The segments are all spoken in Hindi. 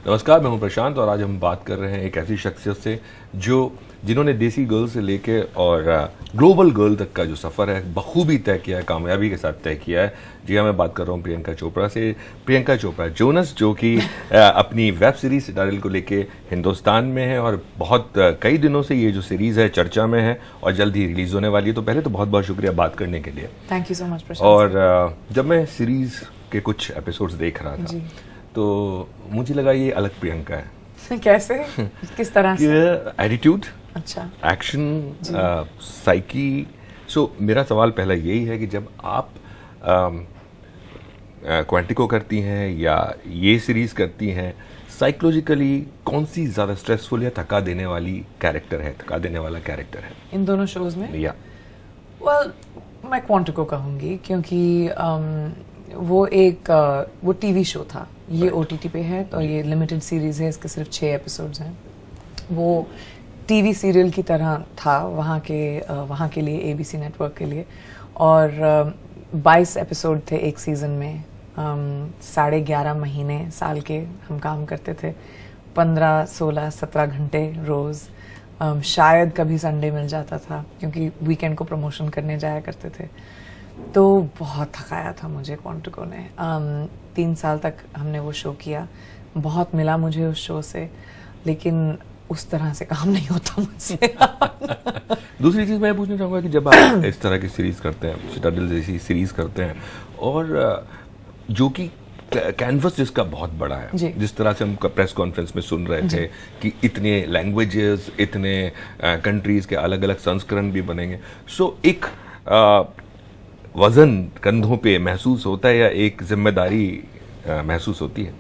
नमस्कार, मैं हूं प्रशांत और आज हम बात कर रहे हैं एक ऐसी शख्सियत से जिन्होंने देसी गर्ल से लेके और ग्लोबल गर्ल तक का जो सफ़र है बखूबी तय किया है, कामयाबी के साथ तय किया है। जी हाँ, मैं बात कर रहा हूँ प्रियंका चोपड़ा से। प्रियंका चोपड़ा जोनस, जो कि अपनी वेब सीरीज सितारेल को लेके हिंदुस्तान में है और बहुत कई दिनों से ये जो सीरीज़ है चर्चा में है और जल्द ही रिलीज़ होने वाली है। तो पहले तो बहुत बहुत शुक्रिया बात करने के लिए। थैंक यू सो मच प्रशांत। और जब मैं सीरीज़ के कुछ एपिसोड्स देख रहा था तो मुझे लगा ये अलग प्रियंका है। कैसे? किस तरह से? एटीट्यूड, अच्छा, एक्शन, साइकी। सो मेरा सवाल पहला यही है कि जब आप क्वांटिको करती हैं या ये सीरीज करती हैं, साइकोलॉजिकली कौन सी ज़्यादा स्ट्रेसफुल या थका देने वाली कैरेक्टर है, थका देने वाला कैरेक्टर है इन दोनों शोज में? या वेल, मैं क्वांटिको कहूँगी क्योंकि वो टीवी शो था। ये ओटीटी पे है तो ये लिमिटेड सीरीज है, इसके सिर्फ 6 एपिसोड्स हैं। वो टीवी सीरियल की तरह था वहाँ के लिए, एबीसी नेटवर्क के लिए। और 22 एपिसोड थे एक सीज़न में। 11.5 महीने साल के हम काम करते थे, 15, 16, 17 घंटे रोज़। शायद कभी संडे मिल जाता था क्योंकि वीकेंड को प्रमोशन करने जाया करते थे। तो बहुत थकाया था मुझे क्वांटिको ने। 3 साल तक हमने वो शो किया, बहुत मिला मुझे उस शो से, लेकिन उस तरह से काम नहीं होता मुझसे। दूसरी चीज़ मैं पूछना चाहूँगा कि जब आप इस तरह की सीरीज़ करते हैं, सिटाडेल जैसी सीरीज़ करते हैं, और जो कि कैनवस जिसका बहुत बड़ा है, जिस तरह से हम प्रेस कॉन्फ्रेंस में सुन रहे थे कि इतने लैंग्वेजेस, इतने कंट्रीज़ के अलग अलग संस्करण भी बनेंगे। सो एक वज़न कंधों पे महसूस होता है या एक जिम्मेदारी महसूस होती है?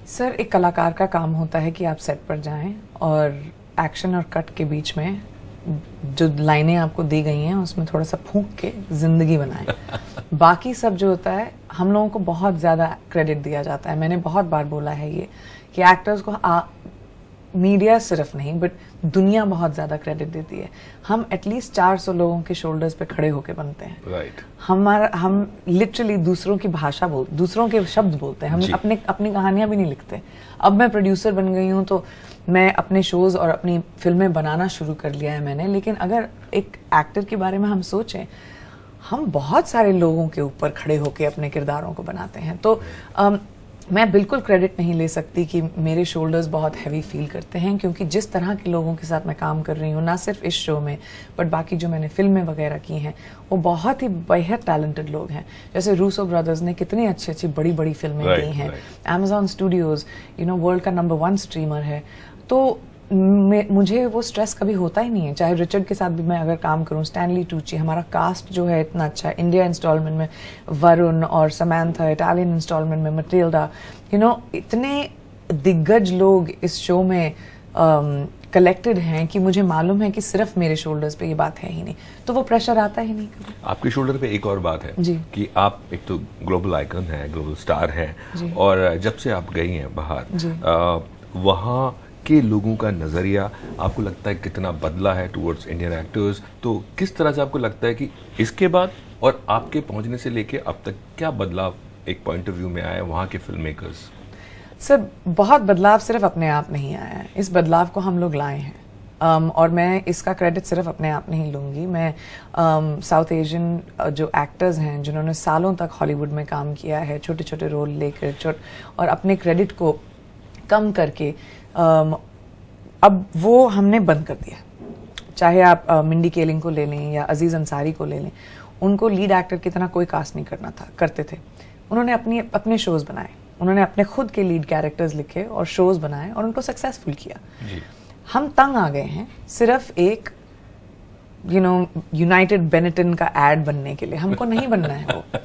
सर, एक कलाकार का काम होता है कि आप सेट पर जाएं और एक्शन और कट के बीच में जो लाइनें आपको दी गई हैं उसमें थोड़ा सा फूंक के जिंदगी बनाएं। बाकी सब जो होता है, हम लोगों को बहुत ज़्यादा क्रेडिट दिया जाता है। मैंने बहुत बार बोला है ये कि एक्टर्स को मीडिया सिर्फ नहीं बट दुनिया बहुत ज़्यादा क्रेडिट देती है। हम एटलीस्ट 400 लोगों के शोल्डर्स पे खड़े होके बनते हैं। राइट। हम लिटरली दूसरों की भाषा दूसरों के शब्द बोलते हैं। हम अपनी कहानियां भी नहीं लिखते। अब मैं प्रोड्यूसर बन गई हूँ तो मैं अपने शोज और अपनी फिल्में बनाना शुरू कर लिया है मैंने। लेकिन अगर एक एक्टर के बारे में हम सोचें, हम बहुत सारे लोगों के ऊपर खड़े होके अपने किरदारों को बनाते हैं। तो मैं बिल्कुल क्रेडिट नहीं ले सकती कि मेरे शोल्डर्स बहुत हैवी फील करते हैं, क्योंकि जिस तरह के लोगों के साथ मैं काम कर रही हूँ, ना सिर्फ इस शो में बट बाकी जो मैंने फिल्में वगैरह की हैं, वो बहुत ही बेहद टैलेंटेड लोग हैं। जैसे रूसो ब्रदर्स ने कितनी अच्छी अच्छी बड़ी बड़ी फिल्में की हैं। अमेजॉन स्टूडियोज वर्ल्ड का नंबर 1 स्ट्रीमर है। तो मुझे वो स्ट्रेस कभी होता ही नहीं है। चाहे रिचर्ड के साथ भी मैं अगर काम करूं, स्टैनली टूची, हमारा कास्ट जो है इतना अच्छा है। इंडिया इंस्टॉलमेंट में वरुण और समांथा, इटालियन इंस्टॉलमेंट में मटिल्डा, इतने दिग्गज लोग इस शो में कलेक्टेड हैं कि मुझे मालूम है कि सिर्फ मेरे शोल्डर्स पे ये बात है ही नहीं, तो वो प्रेशर आता ही नहीं कभी। आपके शोल्डर पे एक और बात है जी, कि आप एक तो ग्लोबल आइकन है, ग्लोबल स्टार है, और जब से आप गई हैं बाहर, वहाँ के लोगों का नज़रिया आपको लगता है कितना बदला है टुवर्ड्स इंडियन एक्टर्स? तो किस तरह से आपको लगता है कि इसके बाद और आपके पहुंचने से लेके अब तक क्या बदलाव एक पॉइंट ऑफ व्यू में आया है वहाँ के फिल्म मेकर्स? सर, बहुत बदलाव सिर्फ अपने आप नहीं आया है, इस बदलाव को हम लोग लाए हैं। और मैं इसका क्रेडिट सिर्फ अपने आप नहीं लूँगी। मैं साउथ एशियन जो एक्टर्स हैं जिन्होंने सालों तक हॉलीवुड में काम किया है, छोटे छोटे रोल लेकर और अपने क्रेडिट को कम करके, अब वो हमने बंद कर दिया। चाहे आप मिंडी केलिंग को ले लें या अजीज अंसारी को ले लें, उनको लीड एक्टर की तरह कोई कास्ट नहीं करते थे। उन्होंने अपने शोज बनाए, उन्होंने अपने खुद के लीड कैरेक्टर्स लिखे और शोज बनाए और उनको सक्सेसफुल किया। हम तंग आ गए हैं सिर्फ एक यूनाइटेड बेनेटन का एड बनने के लिए। हमको नहीं बनना है वो।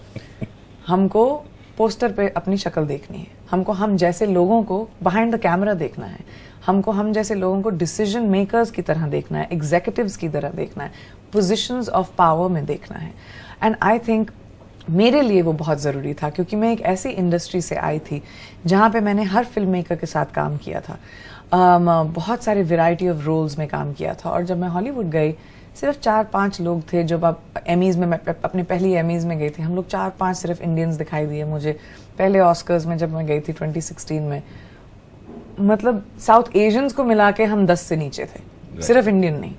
हमको पोस्टर पे अपनी शक्ल देखनी है, हमको हम जैसे लोगों को बिहाइंड द कैमरा देखना है, हमको हम जैसे लोगों को डिसीजन मेकर्स की तरह देखना है, एग्जीक्यूटिव्स की तरह देखना है, पोजीशंस ऑफ पावर में देखना है। एंड आई थिंक मेरे लिए वो बहुत ज़रूरी था, क्योंकि मैं एक ऐसी इंडस्ट्री से आई थी जहाँ पे मैंने हर फिल्म मेकर के साथ काम किया था, बहुत सारे वैरायटी ऑफ रोल्स में काम किया था। और जब मैं हॉलीवुड गई, सिर्फ 4-5 लोग थे। जब आप एमीज़ में, मैं अपने पहली एमीज़ में गई थी, हम लोग 4-5 सिर्फ इंडियंस दिखाई दिए मुझे। पहले ऑस्कर्स में जब मैं गई थी 2016 में, मतलब साउथ एशियंस को मिला के हम 10 से नीचे थे, सिर्फ इंडियन नहीं।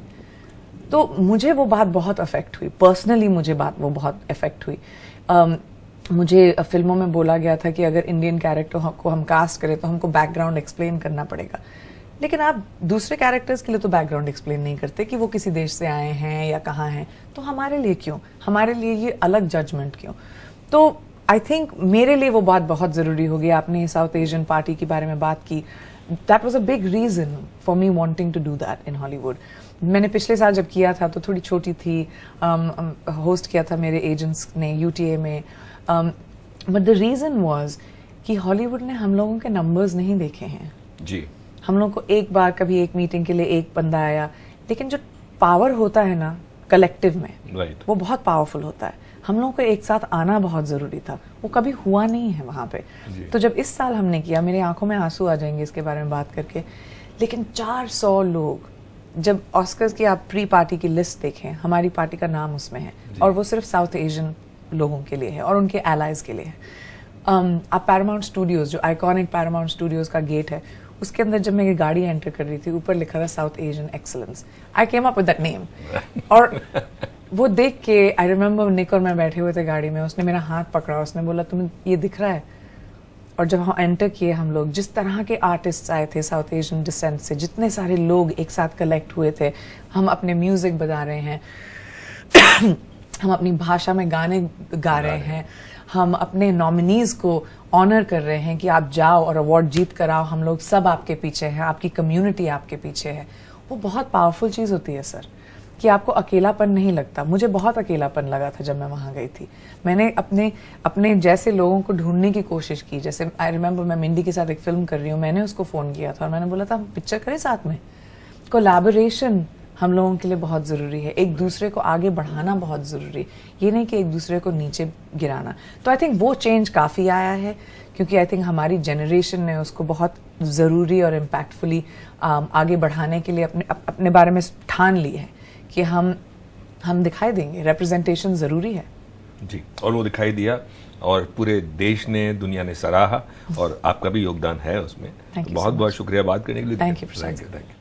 तो मुझे वो बात बहुत अफेक्ट हुई, पर्सनली मुझे बात वो बहुत अफेक्ट हुई। मुझे फिल्मों में बोला गया था कि अगर इंडियन कैरेक्टर को हम कास्ट करें तो हमको बैकग्राउंड एक्सप्लेन करना पड़ेगा, लेकिन आप दूसरे कैरेक्टर्स के लिए तो बैकग्राउंड एक्सप्लेन नहीं करते कि वो किसी देश से आए हैं या कहाँ हैं, तो हमारे लिए क्यों, हमारे लिए ये अलग जजमेंट क्यों? तो आई थिंक मेरे लिए वो बात बहुत ज़रूरी होगी। आपने साउथ एशियन पार्टी के बारे में बात की, that was a big reason for me wanting to do that in Hollywood. मैंने पिछले साल जब किया था तो थोड़ी छोटी थी, होस्ट किया था मेरे एजेंट्स ने UTA में, बट द रीज़न वाज कि हॉलीवुड ने हम लोगों के नंबर्स नहीं देखे हैं जी। हम लोग को एक बार कभी एक मीटिंग के लिए एक बंदा आया, लेकिन जो पावर होता है ना कलेक्टिव में, right. वो बहुत पावरफुल होता है। हम लोगों को एक साथ आना बहुत ज़रूरी था, वो कभी हुआ नहीं है वहाँ पे। तो जब इस साल हमने किया, मेरी आंखों में आंसू आ जाएंगे इसके बारे में बात करके, लेकिन 400 लोग, जब ऑस्कर्स की आप प्री पार्टी की लिस्ट देखें, हमारी पार्टी का नाम उसमें है और वो सिर्फ साउथ एशियन लोगों के लिए है और उनके एलाइज के लिए है। आप पैरामाउंट स्टूडियोज, जो आइकॉनिक पैरामाउंट स्टूडियोज का गेट है, उसके अंदर जब मैं ये गाड़ी एंटर कर रही थी, ऊपर लिखा था south Asian excellence. I came up with that name और वो देख के आई रिमेम्बर निक और मैं बैठे हुए थे गाड़ी में, उसने मेरा हाथ पकड़ा, उसने बोला तुम्हें ये दिख रहा है? और जब हम एंटर किए, हम लोग जिस तरह के आर्टिस्ट आए थे साउथ एशियन डिसेंट से, जितने सारे लोग एक साथ कलेक्ट हुए थे, हम अपने म्यूजिक बजा रहे हैं हम अपनी भाषा में गाने गा रहे हैं, हम अपने नॉमिनीज को ऑनर कर रहे हैं कि आप जाओ और अवार्ड जीत कर आओ, हम लोग सब आपके पीछे हैं, आपकी कम्युनिटी आपके पीछे है। वो बहुत पावरफुल चीज़ होती है सर, कि आपको अकेलापन नहीं लगता। मुझे बहुत अकेलापन लगा था जब मैं वहाँ गई थी। मैंने अपने जैसे लोगों को ढूंढने की कोशिश की। जैसे आई रिमेम्बर मैं मिंडी के साथ एक फिल्म कर रही हूँ, मैंने उसको फ़ोन किया था और मैंने बोला था हम पिक्चर करें साथ में। कोलैबोरेशन हम लोगों के लिए बहुत ज़रूरी है, एक दूसरे को आगे बढ़ाना बहुत ज़रूरी, ये नहीं कि एक दूसरे को नीचे गिराना। तो आई थिंक वो चेंज काफ़ी आया है, क्योंकि आई थिंक हमारी जनरेशन ने उसको बहुत ज़रूरी और इम्पैक्टफुली आगे बढ़ाने के लिए अपने बारे में ठान ली है कि हम दिखाई देंगे, रिप्रेजेंटेशन ज़रूरी है जी। और वो दिखाई दिया और पूरे देश ने, दुनिया ने सराहा और आपका भी योगदान है उसमें। बहुत बहुत शुक्रिया बात करने के लिए। Thank you.